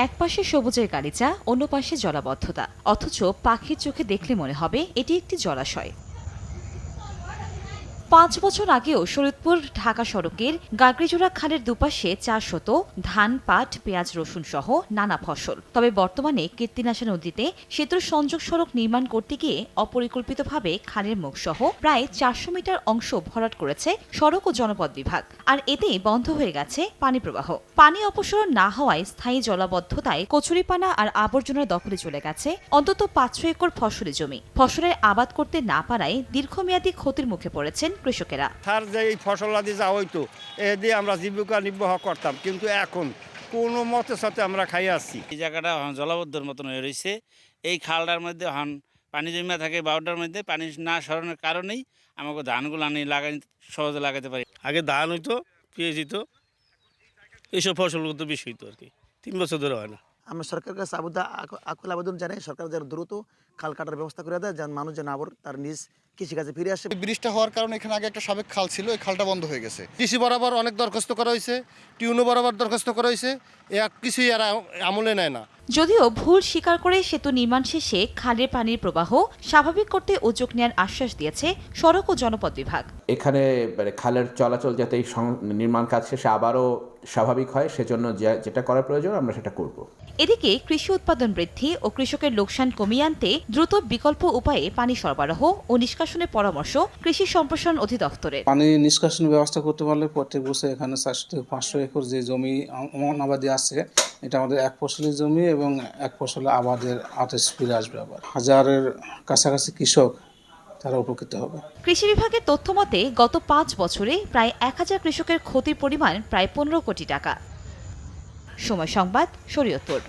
একপাশে সবুজের গালিচা, অন্য পাশে জলাবদ্ধতা, অথচ পাখির চোখে দেখলে মনে হবে এটি একটি জলাশয়। ৫ বছর আগেও শরীয়তপুর ঢাকা সড়কের গাগড়িজোড়া খালের দুপাশে ৪০০ ধান, পাট, পেঁয়াজ, রসুন সহ নানা ফসল। তবে বর্তমানে কীর্তিনাশা নদীতে সেতুর সংযোগ সড়ক নির্মাণ করতে গিয়ে অপরিকল্পিতভাবে খালের মুখসহ প্রায় ৪০০ মিটার অংশ ভরাট করেছে সড়ক ও জনপথ বিভাগ। আর এতেই বন্ধ হয়ে গেছে পানি প্রবাহ। পানি অপসারণ না হওয়ায় স্থায়ী জলাবদ্ধতায় কচুরিপানা আর আবর্জনার দখলে চলে গেছে অন্তত ৫০০ একর ফসলি জমি। ফসলের আবাদ করতে না পারায় দীর্ঘমেয়াদী ক্ষতির মুখে পড়েছেন কৃষকেরা। সার যে এই ফসল আদি যা হইতো এ দিয়ে আমরা জীবিকা নির্বাহ করতাম, কিন্তু এখন কোনো মতে সাথে আমরা খাই আসছি। এই জায়গাটা জলাবদ্ধর মতন হয়ে রয়েছে। এই খালটার মধ্যে পানি জমা থাকে বাউটার মধ্যে, পানি না সরানোর কারণেই আমাকে ধানগুলো সহজে লাগাতে পারি। আগে ধান হইতো, পেঁয়াজ হইতো, এইসব ফসলগুলো তো বেশি হইতো আর কি। ৩ বছর ধরে হয় না। আমরা সরকারের কাছে আকুল আবেদন জানাই, সরকার যেন দ্রুত খাল কাটার ব্যবস্থা করে দেয়, যেন মানুষ যেন আবার তার নিজ কৃষিকাজে ফিরে আসে। ব্রিজটা হওয়ার কারণে এখানে আগে একটা সাবেক খাল ছিল, এই খালটা বন্ধ হয়ে গেছে। কৃষি বরাবর অনেক দরখাস্ত করা হয়েছে, টিউনো বরাবর দরখাস্ত করা হয়েছে, কিছুই এরা আমলে নেয় না। যদিও ভুল স্বীকার করে সেতু নির্মাণ শেষে খালের পানির প্রবাহ স্বাভাবিক করতে উদ্যোগ নেওয়ার আশ্বাস দিয়েছে সড়ক ও জনপথ বিভাগ। এখানে খালের চলাচল যাতে এই নির্মাণ কাজ শেষে আবারও স্বাভাবিক হয়, সেজন্য যেটা করার প্রয়োজন আমরা সেটা করব। এদিকে কৃষি উৎপাদন বৃদ্ধি ও কৃষকের লোকসান কমিয়ে আনতে দ্রুত বিকল্প উপায়ে পানি সরবরাহ ও নিষ্কাশনের পরামর্শ কৃষি সম্প্রসারণ অধিদপ্তরের। পানি নিষ্কাশনের ব্যবস্থা করতে পারলে প্রত্যেক বছর এখানে ৪০০ থেকে ৫০০ একর যে জমি অনাবাদি আছে, এটা আমাদের এক ফসলি জমি এবং এক ফসলে আবাদের আর্টিস ফিরে আসবে। আবার হাজারের কাছাকাছি কৃষক তারা উপকৃত হবে। কৃষি বিভাগের তথ্য মতে গত ৫ বছরে প্রায় ১,০০০ কৃষকের ক্ষতির পরিমাণ প্রায় ১৫ কোটি টাকা। সময় সংবাদ, শরীয়তপুর।